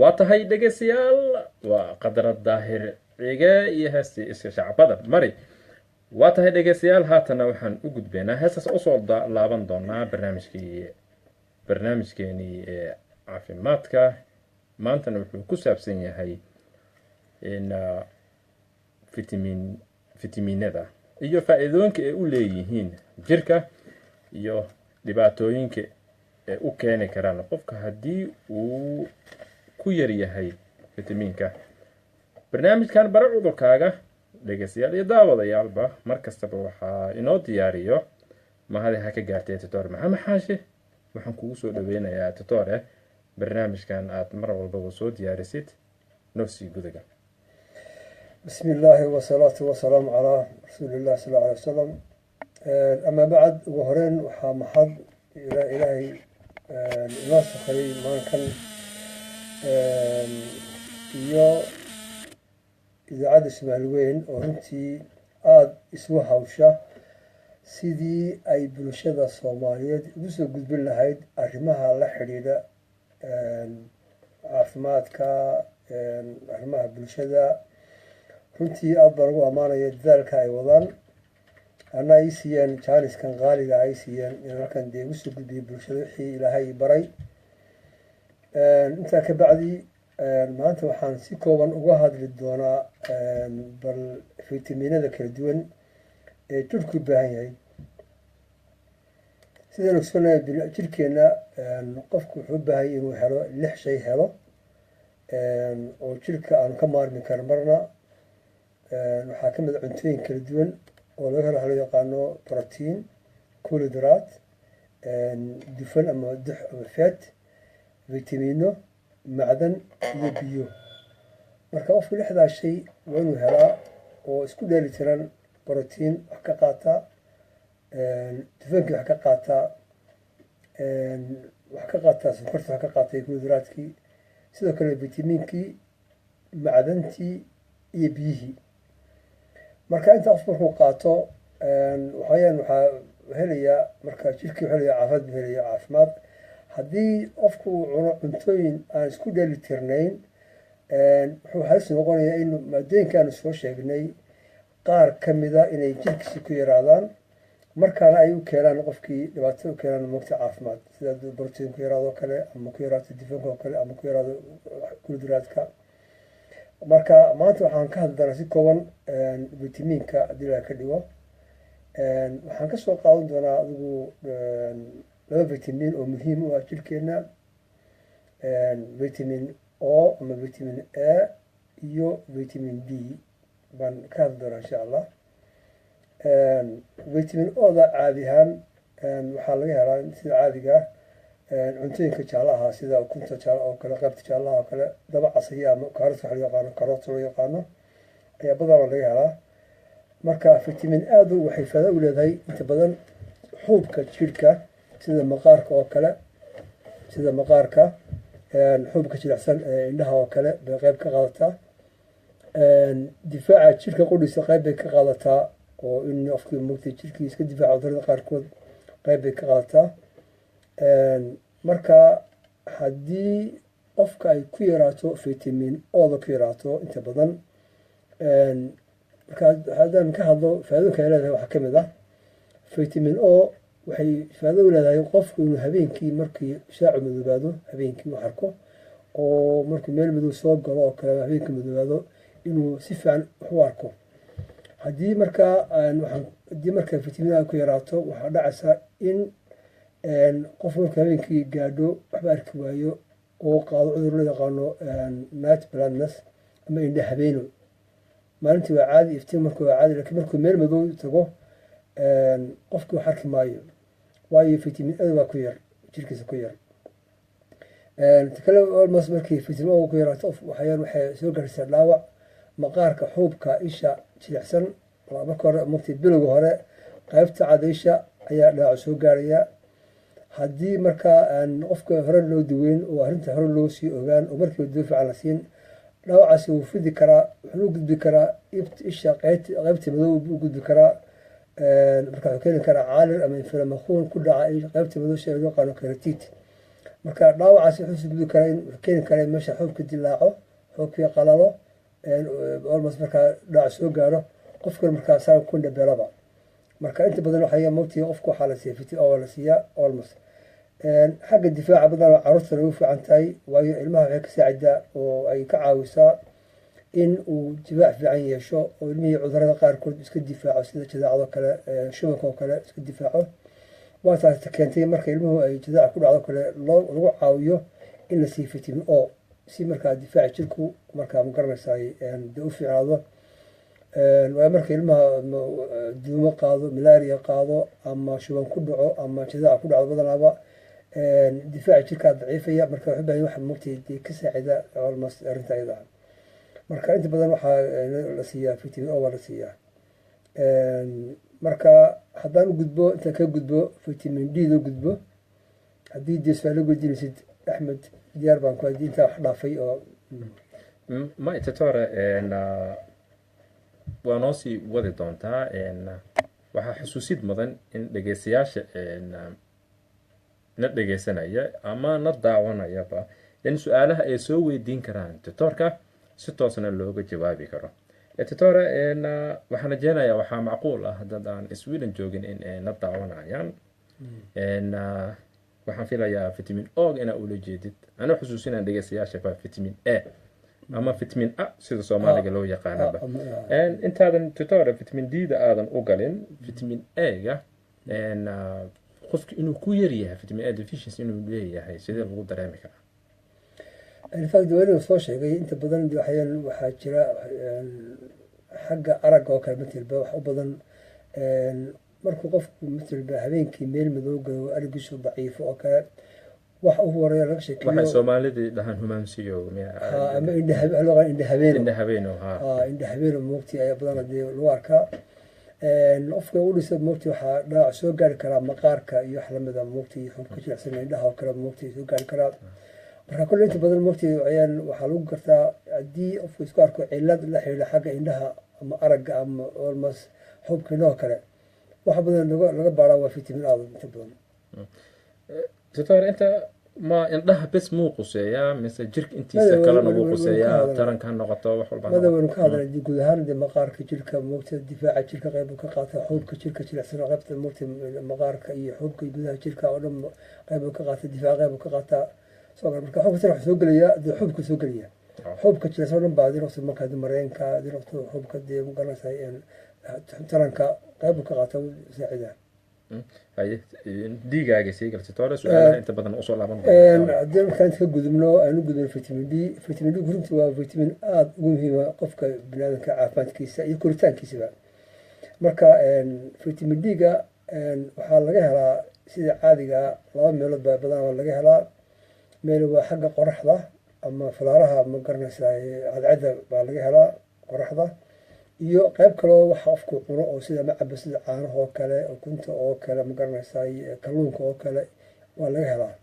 waa tahay dhegeystayaal waa qadara daahir ciige iyo heestii iska shacbada mari waa tahay dhegeystayaal haatana waxaan u gudbaynaa heestaas usoo laaban doonaa barnaamijkeenii ee caafimaadka maantana wuxuu ku saabsan yahay fitamiinada iyo faa'iidooyinka ay u leeyihiin jirka iyo dhibaatooyinka ay u keeni karaan qofka haddii uu ku yar yahay fitamiinka. barnaamijkan bara cudurkaaga dhegeystayaal iyo daawadayaalba mar kastaba waxaa inoo diyaariyo mahadi ha ka gaartay tutor maxamed xaashi. waxaan kugu soo dhaweynayaa tutore barnaamijkan aad mar walbaba soo diyaarisid nafsii gudaga. بسم الله والصلاة والسلام على رسول الله صلى الله عليه وسلم. أما بعد وهرين وحمحض إلى إلهي الناس خلي ما كان يا إذا عاد اسمع الوين وهنتي عاد اسمها وشة سيدي أي بلشة الصومالية بس قد بالله هيد أرمها الله حريدة عفمات كا أرمها بلشة runtii aad baan ugu ammaanaya dadaalka ay wadaan ana ay siiyeen jaaniskan qaaliga ay siiyeen in halkan dee ugu soo gudbiyay bulshada wixii ilaahay baray. intaa ka bacdi maanta waxaan si kooban uga hadli doonaa bal fitamiinada kala duwan ee jirku u baahan yahay. sidaan ogsoonahay jirkeenna qofku wuxuu u baahan yahay inuu helo 6 shay helo oo jirka aan ka maarmi karin marna. waxaa ka mid ah cuntooyin kala duwan oo laga helo waxa loo yaqaano protein, koolhidraat, dufan ama dux ama fat, fitamiino, macdan iyo biyo. marka qofku 6daas shay waa inuu helaa oo isku dheeli tiran. protein wax ka qaata, dufankii wax ka qaata, sonkorta wax ka qaata, koolhidraatkii, sidoo kale vitamiinkii, macdantii iyo biyihii. marka inta qof markuu qaato waxaa helayaa marka jirkii helayaa caafimaad. haddii qofku uu cuno cuntooyin aan isku dheeli tirnayn wuxuu halis noqonayaa in maadooyinkaanu soo sheegnay qaar ka mida inay jirkiisi ku yaraadaan markaana ay u keenaan qofkii dhibaato u keenaan mogta caafimaad sida brotiin ku yaraado kale ama ku yaraato difanka oo kale ama ku yaraado koolhidraatka. marka maanta waxaan ka hadli doonaa si kooban vitamiinka haddii la ka dhigo. waxaan kasoo qaadan doonaa adigu 2 vitamiin oo muhiim u ah jirkeena, vitamin O ama vitamin A iyo vitamin D baan ka hadli doonaa insha allah. vitamin O-da caadi ahaan waxaa laga helaa sida caadiga cuntooyinka jaalaha sida ukunta jaala oo kale, qaybta jaalaha oo kale, dabacasaya ama kaarota waxa loo yaqaano karoota loo yaqaano ayaa badanaa laga helaa. marka vitamin A-du waxay faa'iido u leedahay inta badan xuubka jirka sida maqaarka oo kale, xuubka jilicsan ee indhaha oo kale bay qayb ka qaadataa. difaaca jirka qudhiisa qayb bay ka qaadataa oo in qofkii mugtay jirkiisa ka difaaca cudurrada qaarkood qayb bay ka qaadataa. marka haddii qofka ay ku yaraato vitamin O-da ku yaraato inta badan marka haddaan ka hadlo faa'iidooyinka ay leedahay waxaa ka mid ah vitamin O waxay faa'iido u leedahay qofku inuu habeenkii markii shaacu madoobaado habeenkii uu arko oo markuu meel madow soo galo oo kale habeenkii madoobaado inuu si fiican wax u arko. haddii marka vitamin A ku yaraato waxaa dhacaysa in qofku marka habeenkii gaadho waxba arki waayo oo qaado cudur loo yaqaano night blindness ama indha habeeno. maalintii waa caadi, iftiin markuu waa caadi, laakiin markuu meel madow tago qofkii wax arki maayo waayo vitamin A baa ku yar jirkiisa ku yar. kale almost markii vitamin O ku yaraato waxay soo gaaraysaa dhaawac maqaarka xuubka isha jilicsan. marka hore mugtay bilowga hore qaybta cadaysha ayaa dhaawac soo gaaraya. haddii marka qofka hore loo daweyn oo arrinta hore loo sii ogaan oo markiiba dawo fiican la siin dhaawacaasi wuu fidi karaa, wuxuu u gudbi karaa isha qaybta madow buu u gudbi karaa. marka wuxuu keeni karaa caalir ama inflammation ku dhaca qaybta madow sida loo yaqaano keratit marka dhaawacaasi wuxuu sugudi karaa in keeni kara in meesha xoobka dilaaco xoobkii qalalo almost markaa dhaac soo gaaro qofkan markaa saa ku dhabeelaba marka inta badan waxaa mogtii qofka waxaa la siiya vitamin O la siiyaa almost xagga difaaca badan caruurtana ugu fiican tahay waayo ilmaha waxay ka saacidaa oo ay ka caawisaa in uu difaac fiican yeesho oo ilmihii cudurada qaarkood iska difaaco sida jadaacadoo kale shubanka oo kale iska difaaco waa taas keentay marka ilmuhu ay jadaaca ku dhacdo kale lagu caawiyo in la siiyo vitamin O si markaa difaaca jirku markaa magaranaysaay dee u fiicnaado waa marka ilmaha duumo qaado malaria qaado ama shuban ku dhaco ama jadaaca ku dhacdo badanaaba difaaca jirkaa daciifaya marka waxu baahan waxa mogtay dee ka saacida almost arrinta ayada marka inta badan waxaa la siiyaa vitamin O waa la siiyaa marka haddaan u gudbo intaan ka gudbo vitamin D da gudbo haddii dee su-aalo weydiinaysid axmed diyaar baan ku haddii intaa wax dhaafay oo ma tutore waa noo sii wadi doontaa waxaa xusuusid mudan in dhegeystayaasha na dhegeysanaya ama na daawanayaba in su-aalaha ay soo weydiin karaan tutorka si toosna looga jawaabi karo tutore waxaan rajeynayaa waxaa macquul ah dad aan Sweden joogin in ay na daawanayaan waxaan filayaa vitamin O ina ula jeedid ana xusuusinaan dhegeystayaasha vitamin A ama vitamin A sida Soomaaliga loo yaqaanaba intaadan tutore vitamin D da aadan u galin vitamin A ga qofka inuu ku yar yahay vitamin A deficiency inuu leeyahay sidee lagu dareemi karaa infact weli soo sheegay inta badan waxaa jira xagga aragga oo kale matalba wax u badan markuu qofku matalba habeenkii meel madow galo arigiisu daciifo oo kale wax ugu horeeya laga sheekeeyo waxay Soomaalida dhahan humaansiyo ama indhahabeen moogtii ayaa badan hadii lagu arkaa qofka u dhisa moogtii waxaa dhaawac soo gaari karaa maqaarka iyo wax lamida moogtii xubka jilicsan indhaha oo kale moogtii soo gaari karaa marka kulle inta badan moogtii waxaa lagu gartaa haddii qofku isku arko cilad la xiriira xagga indhaha ama aragga ama almost xubka indhaha kale wax badan laga baaraa waa vitamin A inta badan tutore inta ma indhaha bes muu quseeyaa mise jirka intiisa kalena wuu quseeyaa taranka ha noqoto wax walba madawaynu ka hadlay guud ahaan dee maqaarka jirka moogta difaaca jirka qayb ka qaata xubka jirka jilicsan qaybta moogta maqaarka iyo xubka gudaha jirka oo dhan qayb ka qaata difaaca qayb ka qaata soo marka xubka jirka soo gelaya dee xubka soo gelaya xubka jilicsan oo dhan baa dirqsi marka mareenka dirqsi xubka dee magaranaysa taranka qayb ka qaata saacida diigaaga sii galtay tutore su-aalaha inta badan usoo laaban haddii markaan ka gudubno aanu gudubno vitamin D runtii waa vitamin aada ugu muhiima qofka biniaadanka caafimaadkiisa iyo koritaankiisaba marka vitamin D ga waxaa laga helaa sida caadiga laba meelood baa badan laga helaa meel waa xagga qoraxda ama falaaraha ma garanaysa cadcadda baa laga helaa qoraxda iyo qayb kaloo waxa qofku cuno oo sida macaba sida caanaha oo kale ukunta oo kale ma garanaysaa kalluunka oo kale waa laga helaa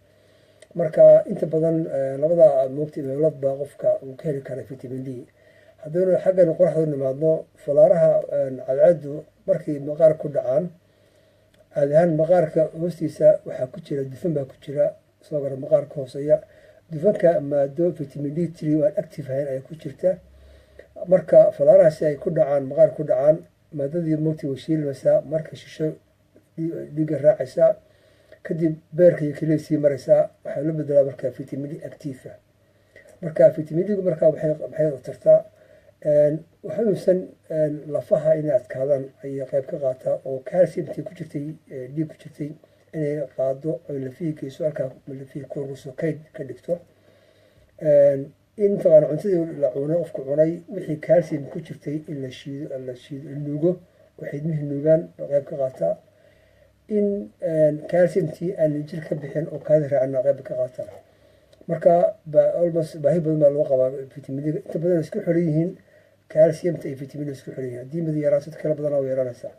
marka inta badan labada moogta meelood baa qofka uu ka heli kara vitamin D haddaynu xaggan qoraxda nimaadno falaaraha cadcaddu markay maqaar ku dhacaan caadi ahaan maqaarka hoostiisa waxaa ku jira dufan baa ku jira soo gara maqaarka hooseeya dufanka maado vitamin D3 waan active ahayn ayaa ku jirta marka falaarahaasi ay ku dhacaan maqaar ku dhacaan maadadii moogtii way shiilmaysaa marka shisho dhiigga raacaysaa kadib beerka iyo keliya sii maraysaa waxaa loo bedelaa marka vitamin D active marka vitamin D marka maxay tartaa waxaysan lafaha inay adkaadaan ayay qayb ka qaataa oo calciumtii ku jirtay dhiig ku jirtay inay qaado oo lafihii geyso halkaa lafihii korguso kayd ka dhigto in taqaana cuntadii la cunay qofku cunay wixii calcium ku jirtay in la shiido nuugo waxay ilmihii nuugaan qayb ka qaataa in calciumtii aan jir ka bixin oo kaadi raacna qayb ka qaataa marka almost baahi badan baa loo qabaa vitamin D inta badan isku xiran yihiin calciumta iyo vitamin D isku xiran yihiin haddii mid yaraato kala badanaa way yaraanaysaa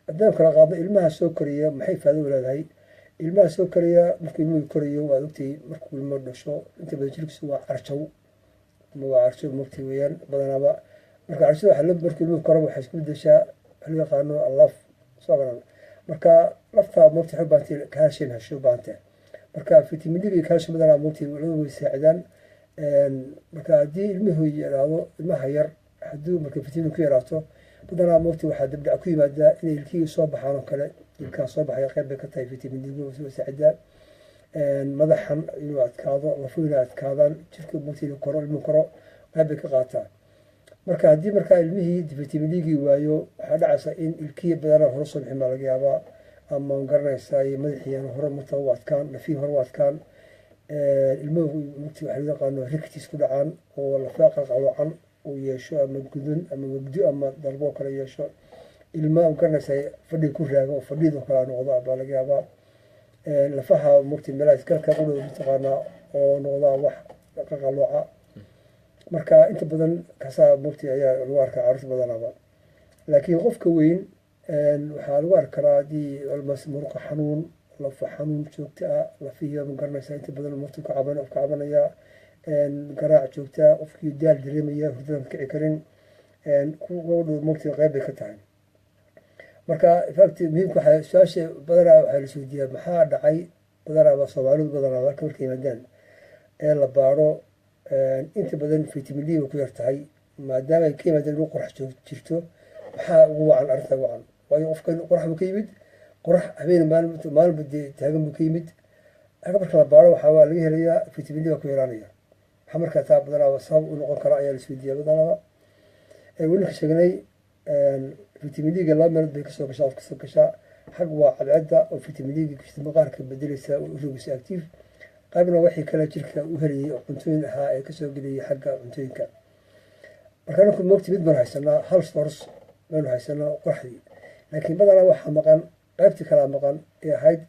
haddaan kala qaadno ilmaha soo koraya maxay faa'iido u leedahay ilmaha soo koraya markuu ilmuhu korayo waad ogtay markuu ilmo dhasho inta badan jirkiisu waa carjow ama waa carjow mogtay weeyaan badanaaba marka carjada markuu ilmuhu koraba waxay isku bedeshaa waxa loo yaqaano laf soo garan marka lafta mogtay waxay u baahantay calcium hesho u baahantay marka vitamin d iyo calcium badanaa moogtay labada way saacidaan marka haddii ilmuhu yaraado ilmaha yar hadduu marka vitamin ku yaraato badanaa moogtay waxaa dabdhac ku yimaadaa inay ilkihii soo baxaan oo kale ilkaha soo baxaya qayb bay ka tahay vitamin d way saacidaa madaxan inuu adkaado lafu inay adkaadaan jirka moogtay inuu koro ilmuhu koro qayb bay ka qaataa marka haddii markaa ilmihii vitamin d-gii waayo waxaa dhacaysa in ilkihii badanaa hore soo bixin baa laga yaabaa ama garanaysaa madaxiian hore marta u adkaan lafihii hore u adkaan ilmuhu mugti waxa loo yaqaano rictis ku dhacaan oo lafaa qalqaloocan uu yeesho ama gudun ama wegdo ama dalbo kale yeesho ilma garanaysaa fadhiga ku raaga oo fadhiidoo kale noqdo baa laga yaabaa lafaha mugti meelaha iskalka qudhow mataqaanaa oo noqdaa wax qalqalooca marka inta badan kasaa mugti ayaa lagu arkaa carruurta badanaaba laakiin qofka weyn waxaa lagu arki karaa haddii almas muruqa xanuun lafa xanuun joogto ah lafihii ma garanaysaa inta badan mugti ka cabanaya garaac joogtaa qofkii daal dareemaya hurdada ka kici karin kuwadhow mugti qayb bay ka tahay marka fact muhiimka waxaa su-aasha badanaa waxaa la isweydiiyaa maxaa dhacay badanaaba soomaalidu badanaa halka marka yimaadaan la baaro inta badan vitamin d way ku yar tahay maadaama ay ka yimaadeen inuu qorax jirto maxaa ugu wacan arrinta ugu wacan waayo qofkan qorax buu ka yimid qorax habeen maalinba dee taagan buu ka yimid halka marka la baaro waxaa laga helayaa vitamin d baa ku yaraanaya waxaa markaa taa badanaaba sabab u noqon kara ayaa la isweydiiyaa badanaaba welinka sheegnay vitamin d-ga laba meelood bay kasoo gashaa qof kasoo gashaa xag waa cadceedda oo vitamin d-ga maqaarka bedelaysa u rogaysa active qaybna wixii kale jirka u helayay oo cuntooyin ahaa ee kasoo gelayay xagga cuntooyinka marka ninku moogti mid baan haysanaa hal source baynu haysanaa qoraxdii laakiin badanaa waxaa maqan qaybtii kalaa maqan ee ahayd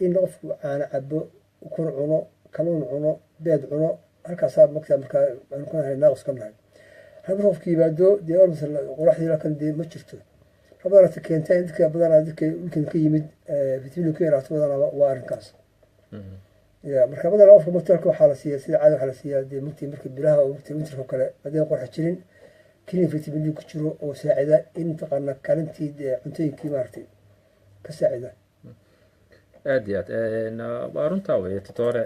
in qofku caana cabo ukun cuno kaluun cuno beed cuno halkaasaa mogtaa markaa aanu ka nahay naaqis ka nahay halka qofka yimaado dee almas qoraxdii lakan dee ma jirto badanata keenta in dadka badanaa dadka dhulkan ka yimid vitamin ku yaraato badanaa waa arrinkaas ya marka badanaa qofka mugtalka waxaa la siiyaa sida caadi waxaa la siiyaa dee mugti marka bilaha oo mugti winterka kale haddii qorax jirin kiniin vitamin d ku jiro oo saacida in taqaana kaalintii dee cuntooyinkii maaragtay ka saacida aad iyo aad waa runtaa weye tutore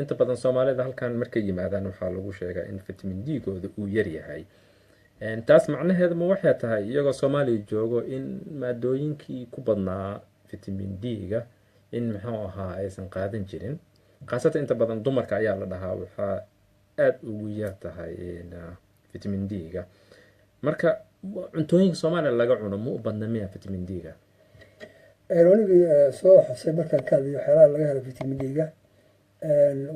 inta badan soomaalida halkan markay yimaadaan waxaa lagu sheegaa in vitamin d-gooda uu yaryahay taas macnaheedu ma waxay tahay iyagoo soomaaliya joogo in maadooyinkii ku badnaa vitamin d-ga in muxuu ahaa aysan qaadan jirin khaasatan inta badan dumarka ayaa la dhahaa waxaa aada ugu yar tahay vitamin d-ga marka cuntooyinka soomaaliya laga cuno ma u badna miya vitamin d-ga anigii soo xusay markaan ka hadlayo waxyaalaha laga helo vitamin d-ga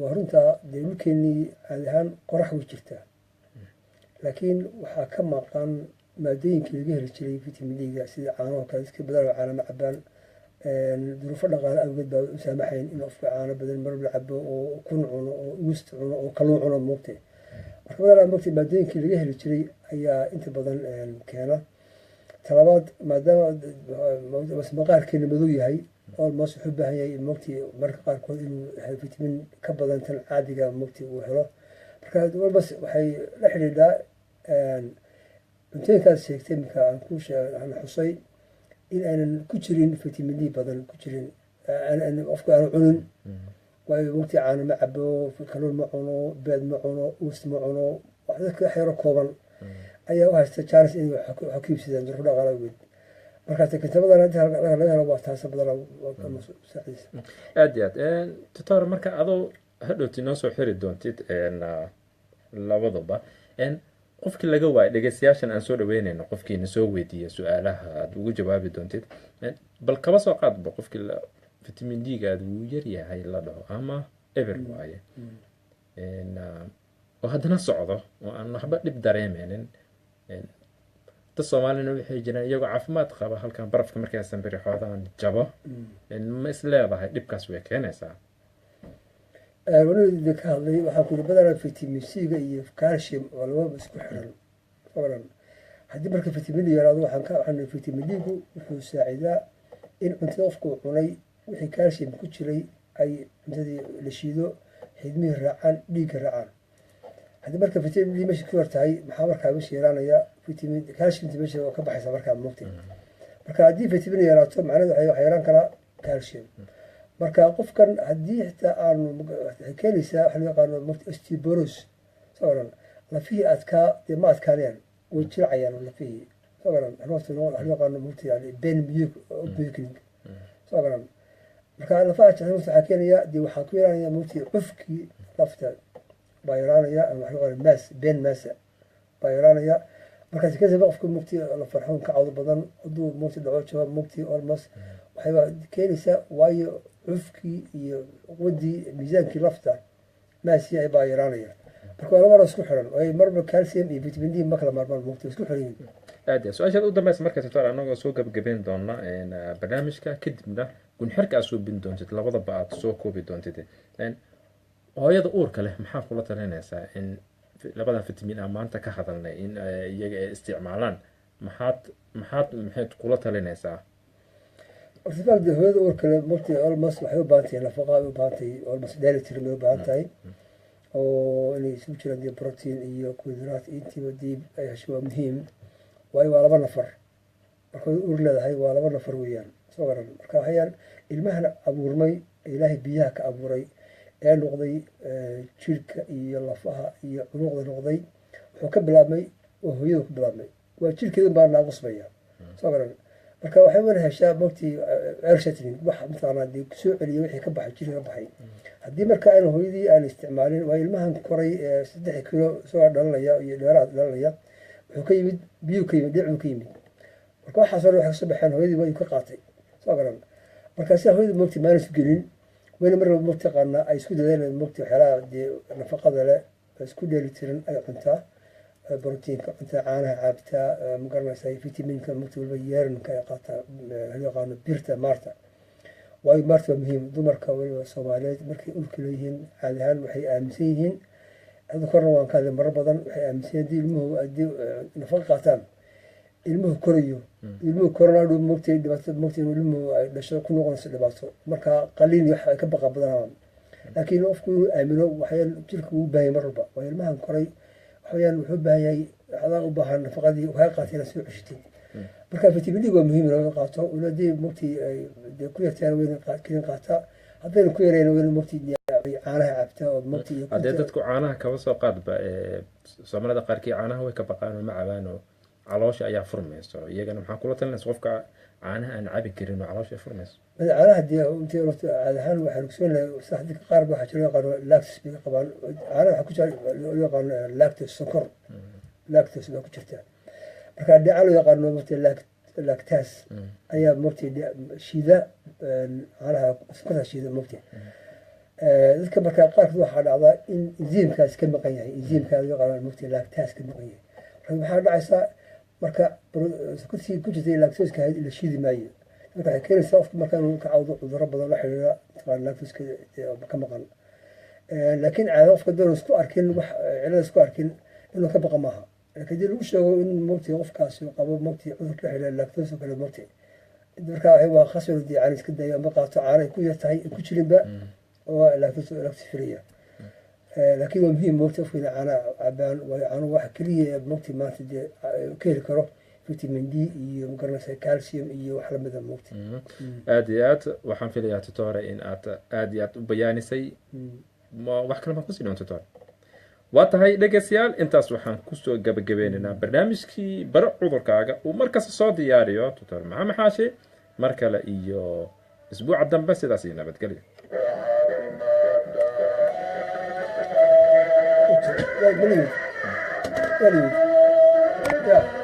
waa runtaa dee dhulkeenii caadi ahaan qorax way jirtaa laakiin waxaa ka maqan maadooyinkii laga heli jiray vitamin d-ga sida caanaho kale dadka badan caanama cabaan duruufo dhaqaale awgeed baa u saamaxayn in qofka caano badan marab la cabo oo ukun cuno oo uust cuno oo kaluun cuno moogtay marka badanaa moogtay maadooyinkii laga heli jiray ayaa inta badan keena talabaad maadaama maqaarkeena madow yahay almost wuxuu u baahan yahay moogtay marka qaarkood inuu vitamin ka badan tan caadiga moogtay uu helo marka walbas waxay la xidhiidhaa cuntooyinkaas sheegtay marka aan ku xusay in aanan ku jirin vitamin d badan ku jirin qofka aanu cunin waayo moogtay caano ma cabo kaluun ma cuno beed ma cuno uust ma cuno dadka xeero kooban ayaa u haysta jaanis inay wax ku iibsadaan duruufo dhaqaale awgeed markaas kintabadan inta laga helo waa taasa badan saacidaysa aad iyo aad tutor marka adoo hadhowti noo soo xiri doontid labaduba qofkii laga waayo dhegeystayaashan aan soo dhaweynayno qofkiina soo weydiiya su-aalaha aada ugu jawaabi doontid bal kaba soo qaadba qofkii vitamin d-gaada wuu yaryahay la dhaho ama eber waaye oo haddana socdo oo aan waxba dhib dareemeynin dad soomaalina waxay jiraan iyagoo caafimaad qaba halkan barafka markaysan birixoodaan jabo ma is leedahay dhibkaas way keenaysaa weli ka hadlay waxaa kuyiri badanaa vitamin c-ga iyo calcium oo lababa isku xiran haddii marka vitamin d yaraado waxaan vitamin d-gu wuxuu saacidaa in cuntada qofku cunay wixii calcium ku jiray ay cuntadii la shiido xidmihii raacaan dhiigga raacaan haddii marka vitamin d meesha ku yar tahay maxaa markaa meesha yaraanaya vitamin calciumta meesha oo ka baxaysa markaa moogtay marka haddii vitamin yaraato macnaheedu waxaa yaraan karaa calcium marka qofkan haddii xitaa aanu waxay keenaysaa waxa loo yaqaano mugti osteoporosis soo garan lafihii adkaa dee ma adkaanayaan way jilcayaan lafihii soo garan waxa loo yaqaano mugti yani ben weakening soo garan marka lafaha jilcay waxaa keenaya dee waxaa ku yaraanaya mugti cufkii lafta baa yaraanaya ama waxa loo yaqaano mass ben massa baa yaraanaya markaas kadib qofka mugti la farxoon ka cawdo badan hadduu mugti dhaco jawaab mugti almost waxay keenaysaa waayo cufkii iyo quwadii miisaankii lafta maasi ay baa yaraanaya marka waa labada isku xiran ay marba calcium iyo vitamin D ma kala maarmaan mugti isku xiran yihiin aad iyo su-aashaad u dambaysa marka doctor anagoo soo gabagabeyn doona barnaamijka kadibna gunxirka aad soo bin doontid labadaba aad soo koobi doontid hooyada uurka leh maxaa kula talinaysaa in labadan vitamin aan maanta ka hadalnay in iyaga ay isticmaalaan maxaad kula talinaysaa ortifaal dee hooyada uurka leh mugti almost waxay u baahan tahay nafaqa ay u baahan tahay almost dietary bay u baahan tahay oo inay isugu jiraan dee protein iyo carbohydrate intiiba diib ay hesho waa muhiim waayo waa laba nafar markay uur leedahay waa laba nafar weeyaan soo garan marka waxayaan ilmahan abuurmay ilaahay biyaha ka abuuray ee noqday jirka iyo lafaha iyo cunuqda noqday wuxuu ka bilaabmay oo hooyadu ku bilaabmay waa jirkeedu baa naaqusmaya soo garan marka waxay wada heshaa mugti ershatning wax mataqaanaa dee soo celiya wixii ka baxay jirka ka baxay haddii marka aan hooyadii aan isticmaalin waa ilmahan koray 3 kilo soo dhalanaya iyo dheeraad dhalanaya wuxuu ka yimid biyuu ka yimid dhinacu ka yimid marka waxaas oo waxay soo baxeen hooyadii way ka qaatay soo garan marka si hooyadu mugti maanis gelin wayna marba mugti qaana ay isku dadeen mugti waxyaalaha dee nafaqada leh isku dheelitiran ay cuntaa بروتينka cuntaa caanaha caabtaa magaranaysaa vitaminka mugti walba yeeranka ay qaataa loo yaqaano birta maarta waayo maarta waa muhiim dumarka waliba soomaaliyeed markay ulka leeyihiin caadi ahaan waxay aaminsan yihiin hadda korna waan ka hadlay marar badan waxay aaminsan yihiin haddii ilmuhu haddii nafaqa qaataan ilmuhu korayo ilmuhu korona dhow mugti dhibaato mugti ilmuhu ay dhasho ku noqonayso dhibaato marka qaliin wax ay ka baqa badanaan laakiin qofku inuu aamino waxay jirka ugu baahan mar walba waa ilmahan koray waxayaan wuxuu baahan yahay waxaa u baahan nafaqadii waxay qaatay soo ceshitay marka vitamin D waa muhiim in la qaato uladii mugti ay ku yartaan weyn qaataa haddana ku yareen weyn mugti caanaha cabta oo mugti hadee dadku caanaha kaba soo qaadba Soomaalida qaarkii caanaha way ka baqaan oo ma cabaan oo caloosha ayaa furmayso iyagana maxaa kula talinaysaa qofka caanaha aan cabi karin oo caloosha furmayso caanaha dee intii horta caadahan waxaa ogsoonahay saxdii qaar baa jira qaar lactose bay qabaan caanaha waxa ku jira loo yaqaan lactose sonkor lactose baa ku jirta marka dhinaca loo yaqaano mugti lactase ayaa mugti shida caanaha sonkorta shida mugti dadka marka qaarkood waxaa dhacdaa in enzyme-kaas ka maqan yahay enzyme-ka loo yaqaano mugti lactase ka maqan yahay waxaa dhacaysaa marka sonkortii ku jirtay lactose-ka la shidi maayo marka waxay keenaysaa qofka marka inuu ka cawdo cudurro badan la xiriira lactose-ka ka maqan laakiin caado qofka doon isku arkin wax cilada isku arkin inuu ka baqa maaha laakiin haddii lagu sheego in mugti qofkaasi qabo mugti cudurka la xiriira lactose oo kale mugti marka waxay waa khasar dii caan iska dayo ama qaato caana ay ku yartahay ku jirinba oo lactose free laakiin waa muhiim mugti qofka caana cabaan waayo caano waxa keliya mugti maanta dee ka heli karo vitamin D iyo magaranaysaa calcium iyo wax lamida mugti aad iyo aad waxaan filayaa tutoore in aad aad iyo aad u bayaanisay wax kale ma ku sii doonto tutoore waa tahay dhegeystayaal intaas waxaan kusoo gabagabeynaynaa barnaamijkii baro cudurkaaga uu markasta soo diyaariyo tutoore maxamed xaashi mar kale iyo isbuuca dambe sidaas iyo nabadgelyo Yeah.